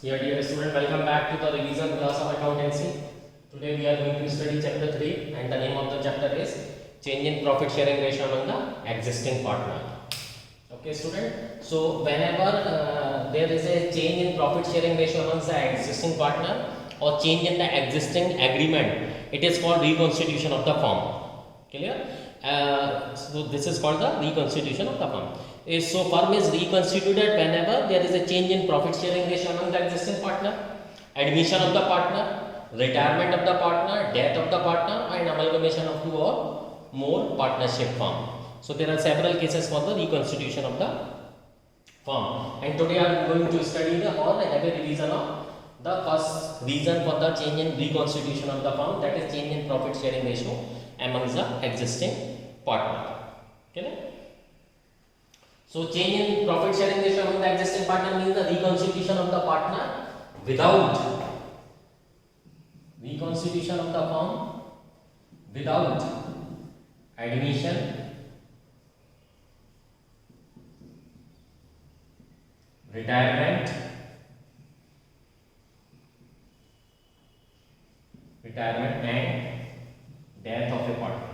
Yeah, dear student, welcome back to the revision class of accountancy. Today we are going to study chapter 3 and the name of the chapter is change in profit sharing ratio among the existing partner. Okay student, so whenever there is a change in profit sharing ratio amongst the existing partner or change in the existing agreement, it is called reconstitution of the firm. Clear? So this is called the reconstitution of the firm. So firm is reconstituted whenever there is a change in profit sharing ratio among the existing partner, admission of the partner, retirement of the partner, death of the partner, and amalgamation of two or more partnership firm. So there are several cases for the reconstitution of the firm. And today I am going to study the or have a revision of the first reason for the change in reconstitution of the firm, that is change in profit sharing ratio amongst the existing partner. Okay. So change in profit sharing ratio among the existing partner means the reconstitution of the partner without reconstitution of the firm without admission, retirement and death of a partner.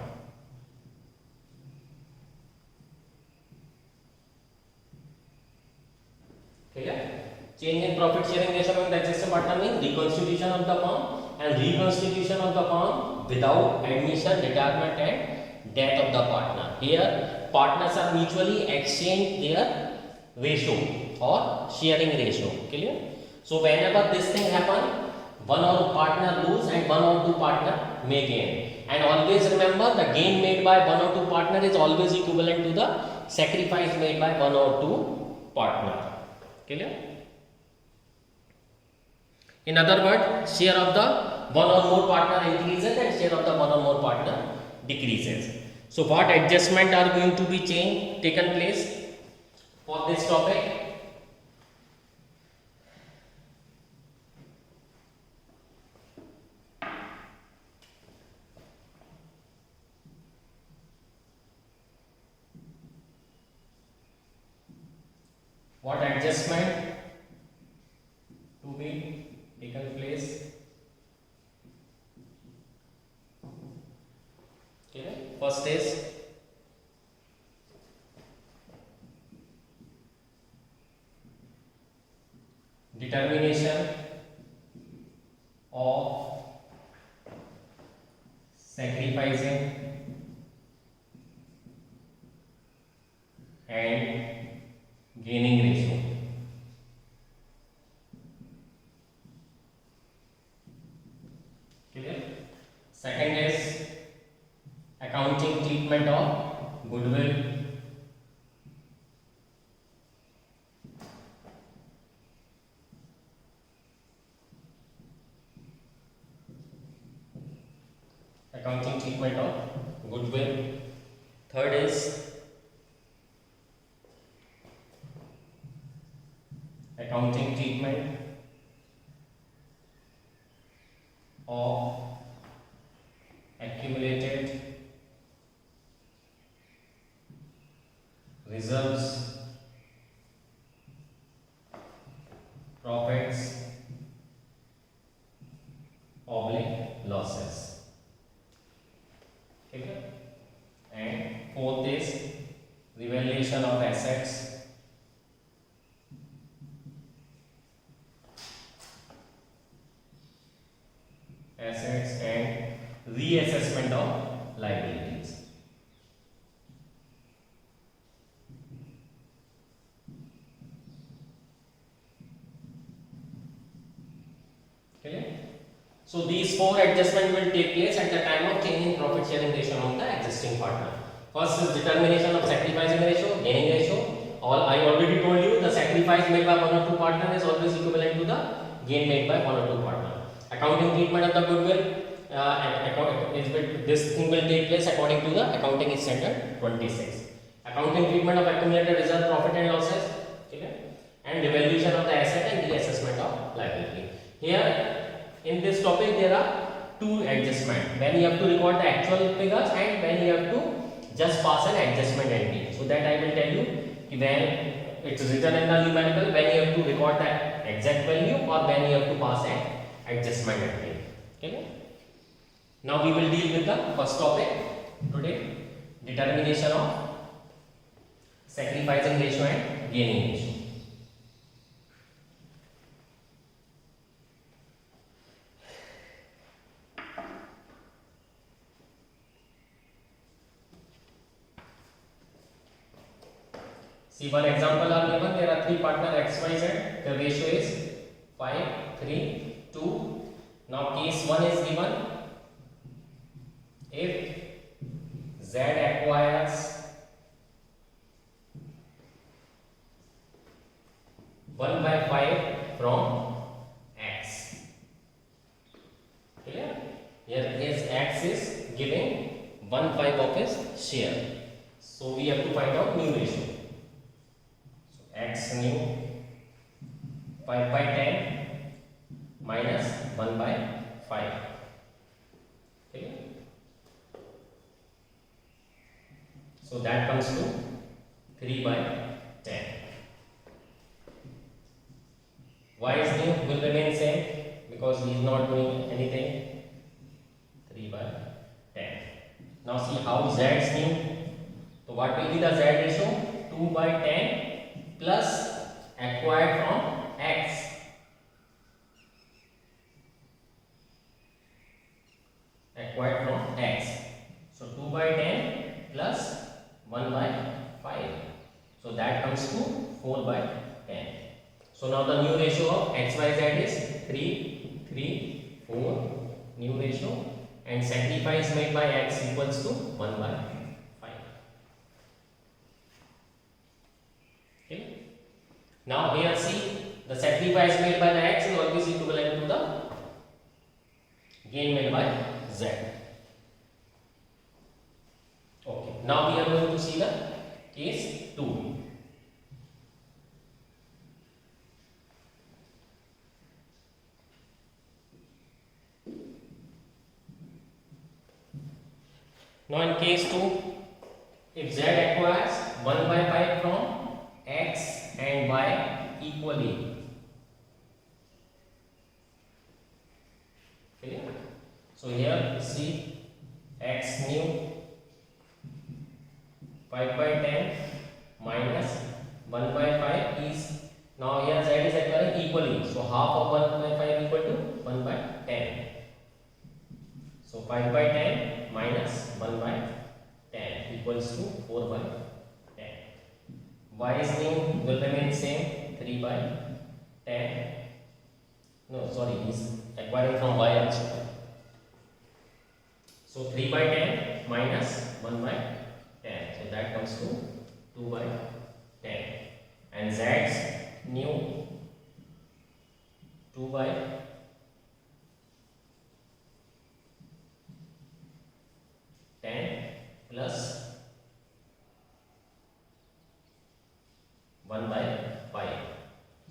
Change in profit sharing ratio among the existing partner means reconstitution of the firm, and reconstitution of the firm without admission, retirement and death of the partner. Here partners are mutually exchange their ratio or sharing ratio. Clear? So whenever this thing happen, one or partner lose and one or two partner may gain. And always remember, the gain made by one or two partner is always equivalent to the sacrifice made by one or two partner. Clear? In other words, share of the one or more partner increases and share of the one or more partner decreases. So what adjustment are going to be taken place for this topic? What adjustment to be taken place? Okay. First is determination of sacrificing and gaining ratio. Clear? Second is accounting treatment of goodwill. Accounting treatment of goodwill. Third is accounting treatment of accumulated reserves, profits, losses. Okay? And fourth is revaluation of assets, and reassessment of liabilities. Okay. So these four adjustments will take place at the time of change in profit sharing ratio among the existing partner. First is determination of sacrificing ratio, gaining ratio. I already told you the sacrifice made by one or two partner is always equivalent to the gain made by one or two partner. Accounting treatment of the goodwill, this thing will take place according to the accounting standard 26. Accounting treatment of accumulated reserve, profit and losses, okay? And revaluation of the asset and reassessment of liability. Here in this topic there are two adjustments, when you have to record the actual figures and when you have to just pass an adjustment entry. So that I will tell you when it's written in the numerical, when you have to record that exact value or when you have to pass an adjustment activity. Okay. Now we will deal with the first topic today, determination of sacrificing ratio and gaining ratio. See, one example are given. There are three partner X, Y, Z. The ratio is 5, 3, 2. Now case 1 is given. If Z acquires 1/5 from X. Clear? Here is X is giving 1/5 of his share. So we have to find out new ratio. X new 5/10 minus 1/5. Okay. So that comes to 3/10. Y is new will remain same because he is not doing anything. 3/10. Now see how Z is new. So what will be the Z ratio? 2/10 plus acquired from X. Acquired from X. So 2/10 plus 1/5. So that comes to 4/10. So now the new ratio of X, Y, Z is 3, 3, 4. New ratio, and sacrifice made by X equals to 1/5. Okay. Now here see, the sacrifice made by the X is always equivalent to the gain made by Z. Okay. Now we are going to see the case 2. Now in case 2, if Z acquires 1/5 from X and Y equally. Okay. So here see X new 5/10 minus 1/5 is, now here Z is acquiring equally. So half of 1/5 equal to 1/10. So 5/10 minus 1/10 equals to 4/10. Y is new will remain same, 3/10. No, sorry, he is acquiring from Y also. So 3/10 minus 1/10. So that comes to 2/10. And Z's new 2/10 plus 1/5.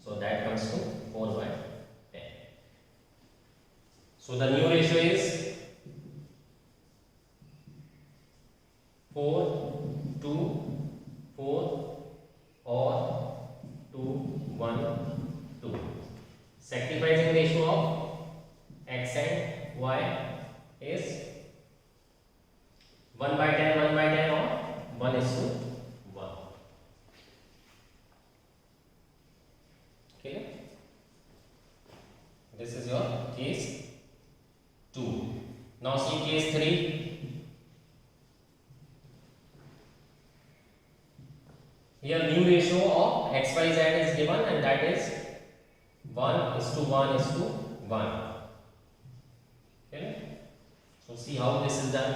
So that comes to 4/10. So the new ratio is 4, 2, 4 or 2, 1, 2. Sacrificing ratio of X and Y is 1/10, 1/10 or 1:1. Okay. This is your case 2. Now see case 3. Here new ratio of X, Y, Z is given, and that is 1:1:1. Okay. So see how this is done.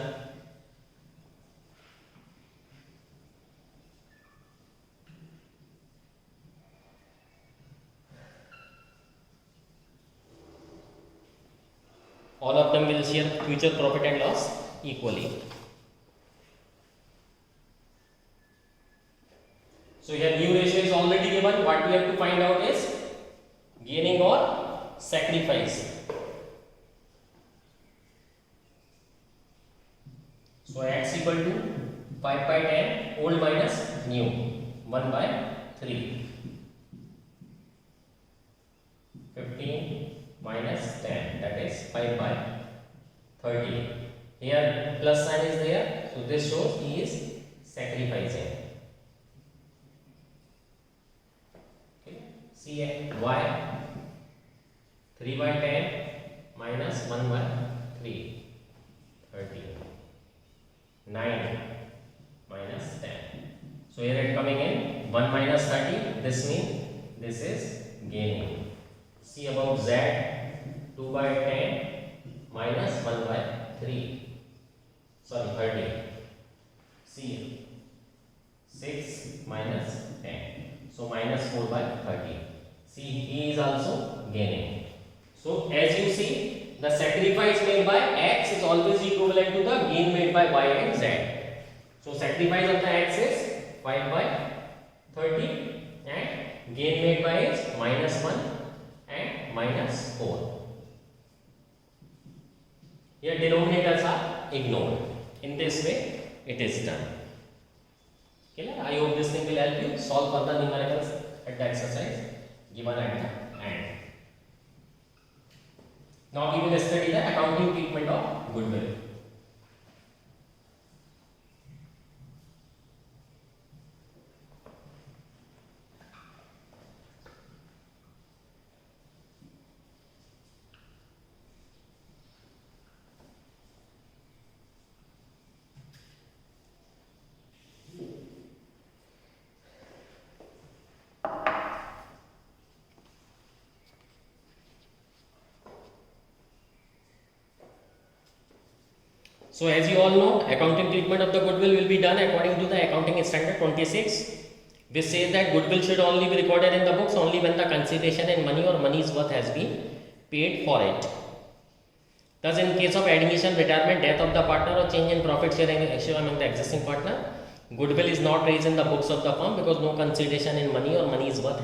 All of them will share future profit and loss equally. So here new ratio is already given. What we have to find out is gaining or sacrifice. So X equal to 5/10 old minus new 1/3. 15 minus 10, that is 5 by 30. Here plus sign is there, so this shows he is sacrificing. Okay. See y 3 by 10 minus 1 by 3, 30. 9 minus 10. So here it coming in 1 minus 30. This means this is gaining. See about z 2 by 10 minus 1 by 3. Sorry, 30. See 6 minus 10. So minus 4 by 30. See, he is also gaining. So as you see, the sacrifice made by x is always equivalent to the gain made by y and z. So sacrifice of the x is 5 by 30 and gain made by is minus 1 and minus 4. Here denominators are ignored. In this way it is done. Okay, I hope this thing will help you solve further numericals at the exercise given at the end. Now we will study the accounting treatment of goodwill. So as you all know, accounting treatment of the goodwill will be done according to the accounting standard 26, which says that goodwill should only be recorded in the books only when the consideration in money or money's worth has been paid for it. Thus, in case of admission, retirement, death of the partner or change in profit sharing ratio among the existing partner, goodwill is not raised in the books of the firm because no consideration in money or money's worth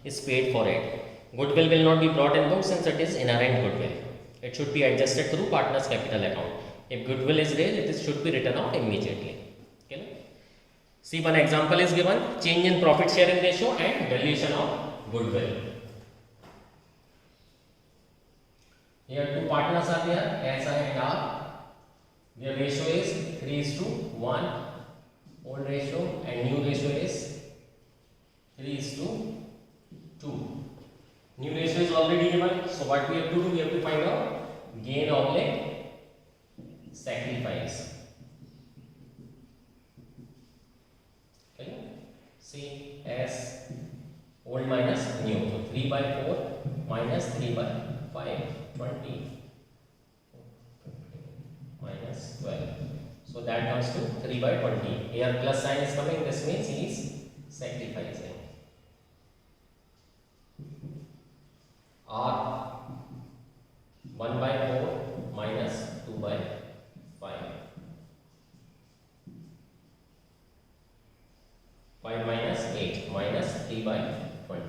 is paid for it. Goodwill will not be brought in books since it is inherent goodwill. It should be adjusted through partner's capital account. If goodwill is raised, it should be written out immediately. Okay. See, one example is given: change in profit sharing ratio and valuation of goodwill. Here two partners are there, S and R. Their ratio is 3:1. Old ratio and new ratio is 3:2. New ratio is already given. So what we have to do? We have to find out gain oblique sacrifice. Okay. See, S old minus new. So 3 by 4 minus 3 by 5, 20 minus 12. So that comes to 3 by 20. Here plus sign is coming. This means he is sacrificing. R 1 by 4 minus 2 by 5. 5 minus 8 minus 3 by 20.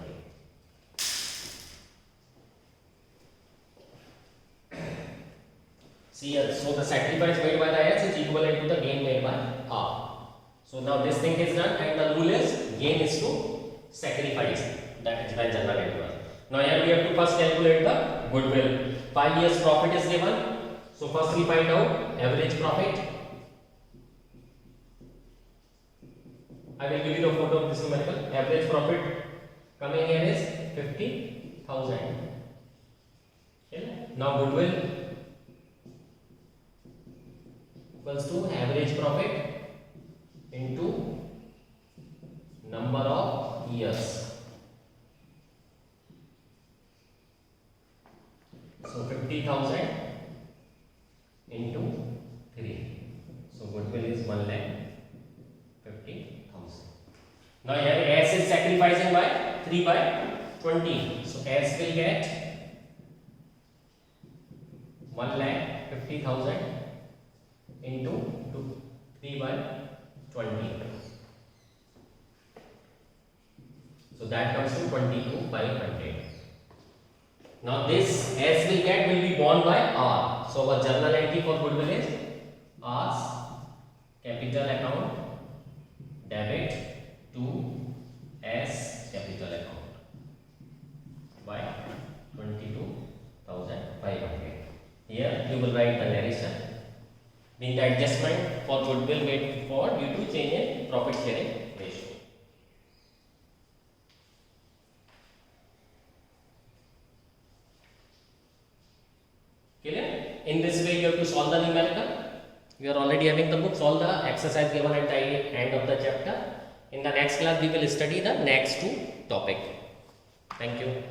See here, so the sacrifice made by the S is equivalent to the gain made by R. So now this thing is done and the rule is gain is to sacrifice. That is by general interval. Now here we have to first calculate the goodwill. 5 years profit is given. So first we find out average profit. I will give you the photo of this numerical. Average profit coming here is 50,000. Okay. Now goodwill equals to average profit into number of years. So 50,000 into 3. So goodwill is 1,50,000. Now here S is sacrificing by 3 by 20. So S will get 1,50,000 into 3 by 20. So that comes to 22 by 100. Now this S will get will be borne by R. So our journal entry for goodwill is R's capital account debit to S capital account by 20. Here you will write the narration. Being the adjustment for goodwill made for due to change in profit sharing ratio. Clear? In this way you have to solve the numerical. You are already having the book. Solve the exercise given at the end of the chapter. In the next class we will study the next two topic. Thank you.